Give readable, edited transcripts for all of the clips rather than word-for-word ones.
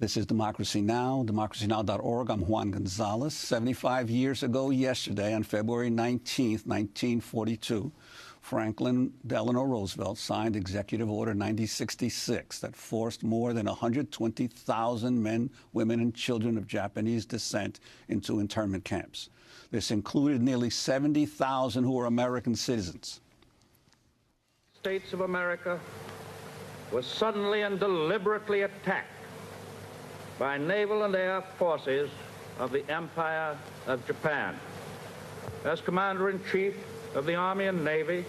This is Democracy Now!, democracynow.org. I'm Juan Gonzalez. 75 years ago yesterday, on February 19th, 1942, Franklin Delano Roosevelt signed Executive Order 9066 that forced more than 120,000 men, women, and children of Japanese descent into internment camps. This included nearly 70,000 who were American citizens. States of America was suddenly and deliberately attacked by naval and air forces of the Empire of Japan. As Commander-in-Chief of the Army and Navy,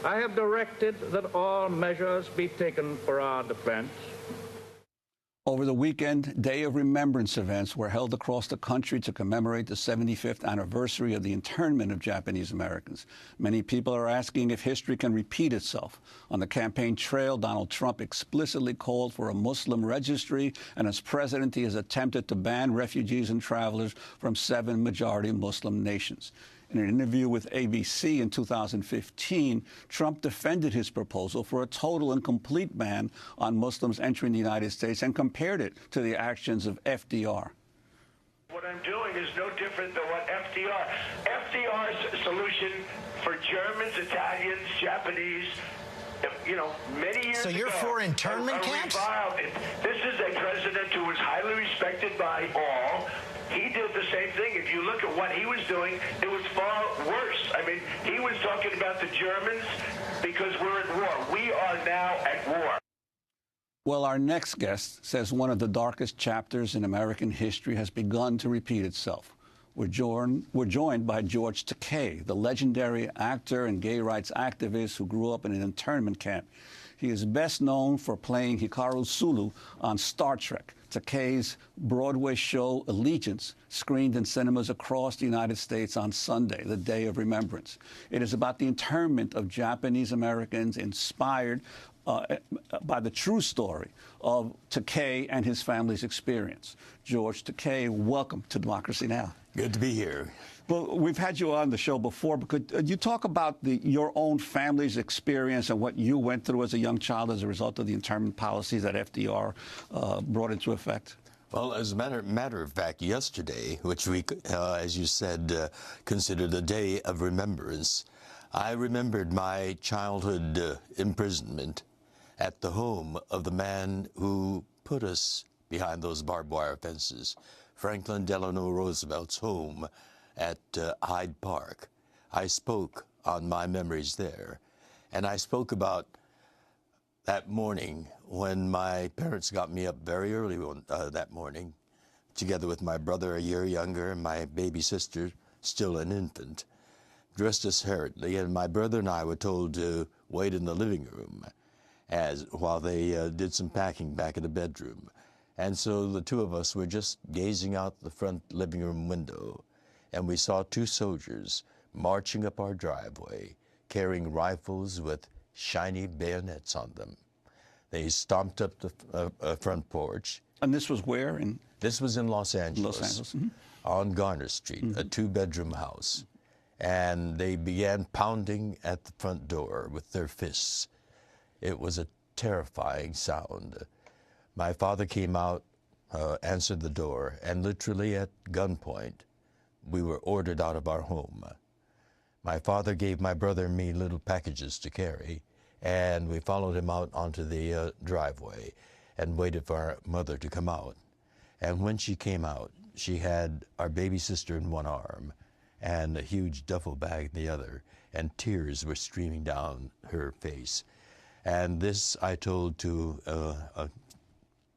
I have directed that all measures be taken for our defense. Over the weekend, Day of Remembrance events were held across the country to commemorate the 75th anniversary of the internment of Japanese Americans. Many people are asking if history can repeat itself. On the campaign trail, Donald Trump explicitly called for a Muslim registry, and as president, he has attempted to ban refugees and travelers from 7 majority Muslim nations. In an interview with ABC in 2015, Trump defended his proposal for a total and complete ban on Muslims entering the United States and compared it to the actions of FDR. What I'm doing is no different than what FDR's solution for Germans, Italians, Japanese, many years ago. So you're for internment camps? This is a president who was highly respected by all. He did the same thing. If you look at what he was doing, it was far worse. I mean, he was talking about the Germans because we're at war. We are now at war. Well, our next guest says one of the darkest chapters in American history has begun to repeat itself. We're joined by George Takei, the legendary actor and gay rights activist who grew up in an internment camp. He is best known for playing Hikaru Sulu on Star Trek. Takei's Broadway show Allegiance screened in cinemas across the United States on Sunday, the Day of Remembrance. It is about the internment of Japanese Americans inspired by the true story of Takei and his family's experience. George Takei, welcome to Democracy Now! Good to be here. Well, we've had you on the show before, but could you talk about your own family's experience and what you went through as a young child as a result of the internment policies that FDR brought into effect? Well, as a matter of fact, yesterday, which we, as you said, considered a day of remembrance, I remembered my childhood imprisonment at the home of the man who put us behind those barbed wire fences, Franklin Delano Roosevelt's home at Hyde Park. I spoke on my memories there, and I spoke about that morning when my parents got me up very early that morning, together with my brother a year younger and my baby sister, still an infant, dressed us hurriedly, and my brother and I were told to wait in the living room while they did some packing back in the bedroom. And so the two of us were just gazing out the front living room window, and we saw 2 soldiers marching up our driveway, carrying rifles with shiny bayonets on them. They stomped up the front porch. And this was where? This was in Los Angeles. Los Angeles. Mm-hmm. On Garner Street, a 2-bedroom house. And they began pounding at the front door with their fists. It was a terrifying sound. My father came out, answered the door, and literally at gunpoint, we were ordered out of our home. My father gave my brother and me little packages to carry, and we followed him out onto the driveway and waited for our mother to come out. And when she came out, she had our baby sister in one arm and a huge duffel bag in the other, and tears were streaming down her face. And this I told to a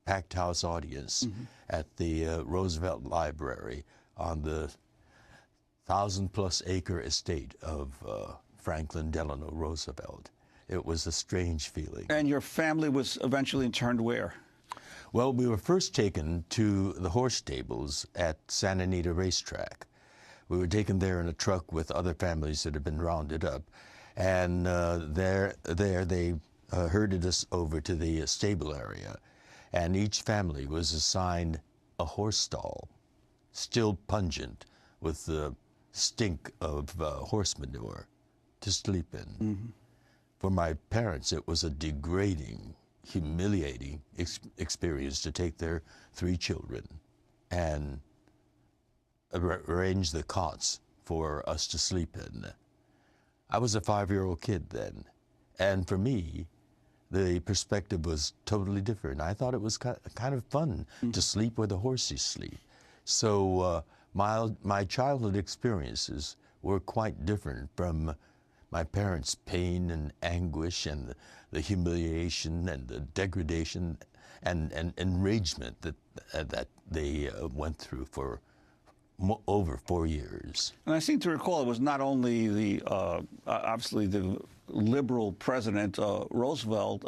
packed house audience at the Roosevelt Library on the 1,000-plus acre estate of Franklin Delano Roosevelt. It was a strange feeling. And your family was eventually interned where? Well, we were first taken to the horse stables at Santa Anita Racetrack. We were taken there in a truck with other families that had been rounded up, and there they herded us over to the stable area, and each family was assigned a horse stall, still pungent with the stink of horse manure, to sleep in. For my parents, it was a degrading, humiliating experience to take their 3 children and arrange the cots for us to sleep in. I was a 5-year-old kid then, and for me, the perspective was totally different. I thought it was kind of fun to sleep where the horses sleep. So my childhood experiences were quite different from my parents' pain and anguish and the humiliation and the degradation and enragement that they went through for over 4 years. And I seem to recall it was not only the obviously the liberal president Roosevelt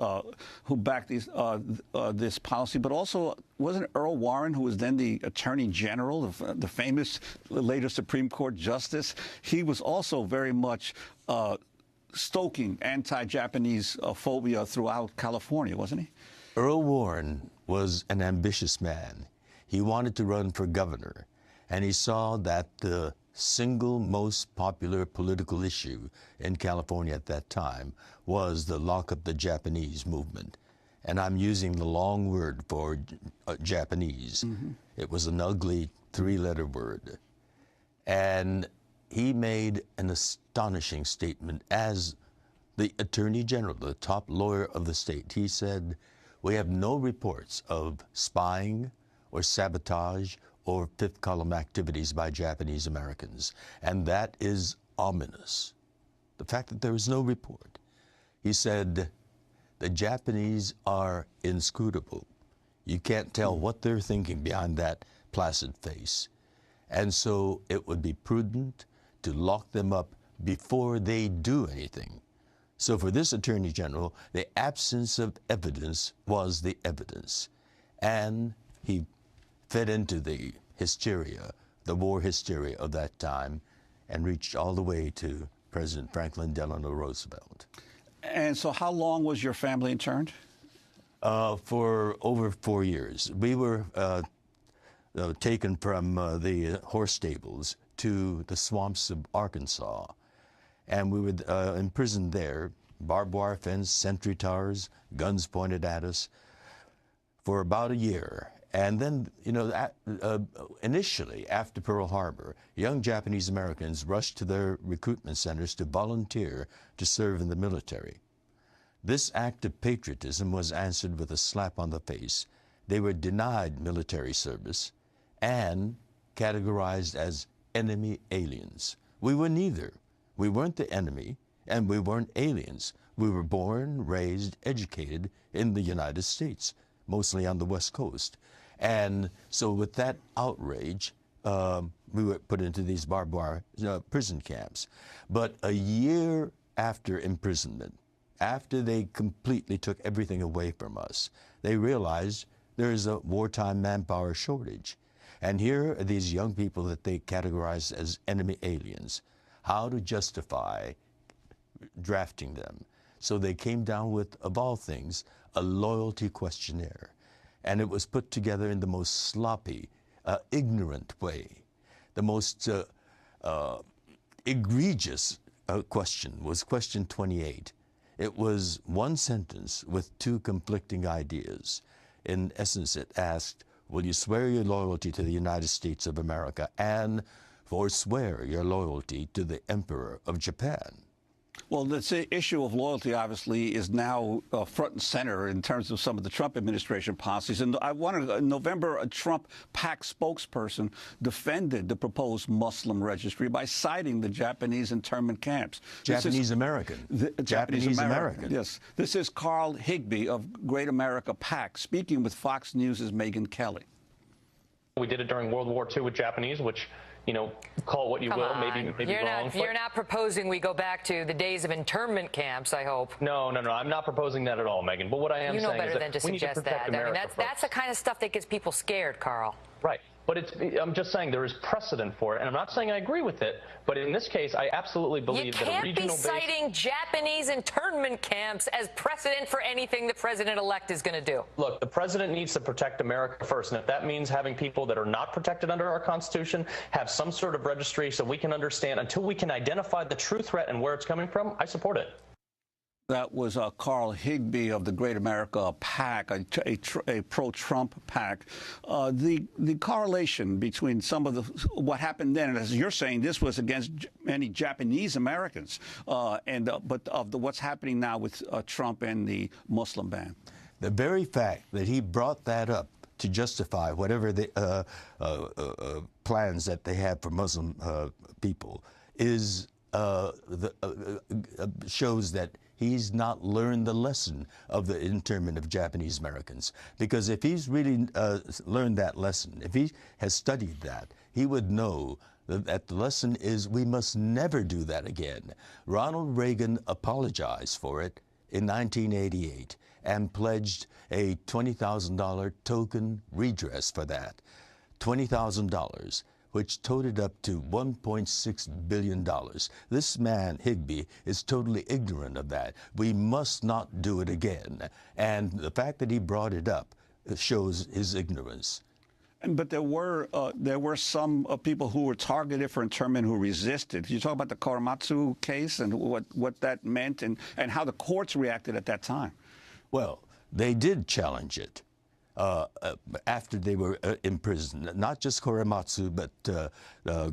who backed this policy, but also wasn't it Earl Warren, who was then the Attorney General, the famous later Supreme Court Justice? He was also very much stoking anti-Japanese phobia throughout California, wasn't he? Earl Warren was an ambitious man. He wanted to run for governor, and he saw that the single most popular political issue in California at that time was the Lock Up the Japanese movement. And I'm using the long word for Japanese. It was an ugly 3-letter word. And he made an astonishing statement as the Attorney General, the top lawyer of the state. He said, "We have no reports of spying or sabotage or fifth column activities by Japanese Americans." And that is ominous. The fact that there is no report. He said, the Japanese are inscrutable. You can't tell what they're thinking behind that placid face. And so it would be prudent to lock them up before they do anything. So for this Attorney General, the absence of evidence was the evidence. And he fed into the hysteria, the war hysteria of that time, and reached all the way to President Franklin Delano Roosevelt. And so how long was your family interned? For over 4 years. We were taken from the horse stables to the swamps of Arkansas. And we were imprisoned there, barbed wire fence, sentry towers, guns pointed at us, for about a year. And then, you know, initially, after Pearl Harbor, young Japanese Americans rushed to their recruitment centers to volunteer to serve in the military. This act of patriotism was answered with a slap on the face. They were denied military service and categorized as enemy aliens. We were neither. We weren't the enemy, and we weren't aliens. We were born, raised, educated in the United States, mostly on the West Coast. And so with that outrage, we were put into these barbed wire prison camps. But a year after imprisonment, after they completely took everything away from us, they realized there's a wartime manpower shortage. And here are these young people that they categorized as enemy aliens. How to justify drafting them? So they came down with, of all things, a loyalty questionnaire. And it was put together in the most sloppy, ignorant way. The most egregious question was question 28. It was one sentence with 2 conflicting ideas. In essence, it asked, will you swear your loyalty to the United States of America and forswear your loyalty to the Emperor of Japan? Well, this issue of loyalty, obviously, is now front and center in terms of some of the Trump administration policies. And I wanted, in November, a Trump PAC spokesperson defended the proposed Muslim registry by citing the Japanese internment camps. Japanese American. Japanese American. Yes. This is Carl Higbie of Great America PAC, speaking with Fox News' Megyn Kelly. We did it during World War II with Japanese, which, you know, call it what you will, maybe wrong. You're not proposing we go back to the days of internment camps, I hope. No, I'm not proposing that at all, Megyn. But what I am saying is that you know better than to suggest that. I mean, that's the kind of stuff that gets people scared, Carl. Right. But I'm just saying there is precedent for it, and I'm not saying I agree with it, but in this case, I absolutely believe that a regional You can't be citing Japanese internment camps as precedent for anything the president-elect is going to do. Look, the president needs to protect America first, and if that means having people that are not protected under our Constitution have some sort of registry so we can understand, until we can identify the true threat and where it's coming from, I support it. That was Carl Higbie of the Great America PAC, a pro-Trump PAC. The correlation between some of what happened then, and as you're saying, this was against many Japanese Americans, but of what's happening now with Trump and the Muslim ban. The very fact that he brought that up to justify whatever the plans that they have for Muslim people is shows that he's not learned the lesson of the internment of Japanese Americans. Because if he's really learned that lesson, if he has studied that, he would know that the lesson is we must never do that again. Ronald Reagan apologized for it in 1988 and pledged a $20,000 token redress for that. $20,000. Which totaled up to $1.6 billion. This man, Higbie, is totally ignorant of that. We must not do it again. And the fact that he brought it up shows his ignorance. But there were some people who were targeted for internment who resisted. You talk about the Korematsu case and what that meant and how the courts reacted at that time. Well, they did challenge it. After they were imprisoned, not just Korematsu, but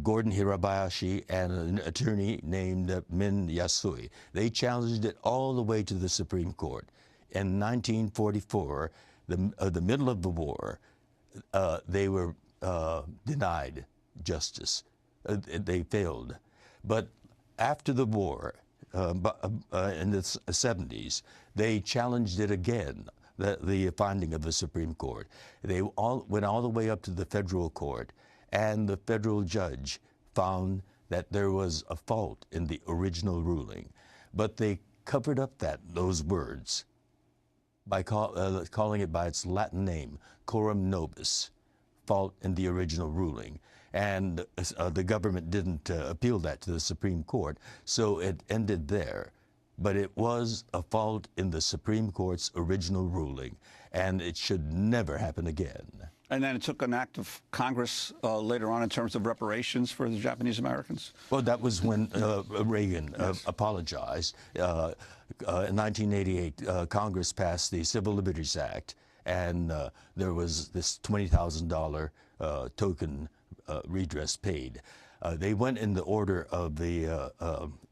Gordon Hirabayashi and an attorney named Min Yasui. They challenged it all the way to the Supreme Court. In 1944, the middle of the war, they were denied justice. They failed. But after the war, in the 70s, they challenged it again. The finding of the Supreme Court. They all went all the way up to the federal court, and the federal judge found that there was a fault in the original ruling. But they covered up those words by calling it by its Latin name, coram nobis, fault in the original ruling. And the government didn't appeal that to the Supreme Court, so it ended there. But it was a fault in the Supreme Court's original ruling, and it should never happen again. And then it took an act of Congress later on in terms of reparations for the Japanese Americans? Well, that was when Reagan apologized. In 1988, Congress passed the Civil Liberties Act, and there was this $20,000 token redress paid. They went in the order of the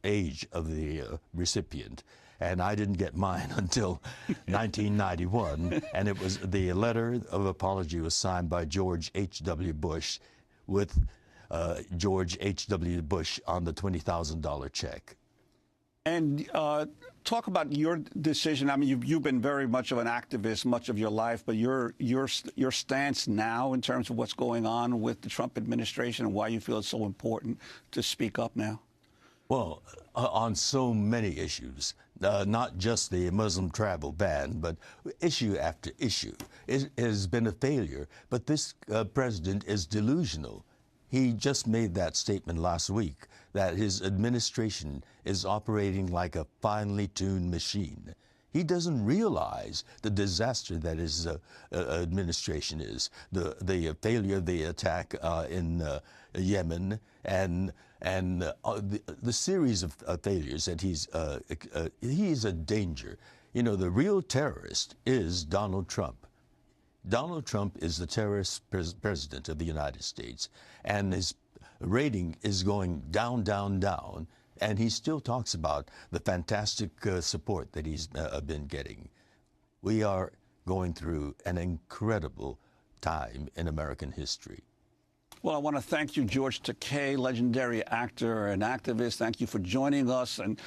age of the recipient, and I didn't get mine until 1991, and it was the letter of apology was signed by George H.W. Bush with George H.W. Bush on the $20,000 check. And talk about your decision. I mean, you've been very much of an activist much of your life, but your stance now in terms of what's going on with the Trump administration and why you feel it's so important to speak up now? Well, on so many issues, not just the Muslim travel ban, but issue after issue. It has been a failure, but this president is delusional. He just made that statement last week that his administration is operating like a finely tuned machine. He doesn't realize the disaster that his administration is, the failure of the attack in Yemen, and the series of failures that he's a danger. You know, the real terrorist is Donald Trump. Donald Trump is the terrorist president of the United States, and his rating is going down, down, down, and he still talks about the fantastic support that he's been getting. We are going through an incredible time in American history. Well, I want to thank you, George Takei, legendary actor and activist. Thank you for joining us. And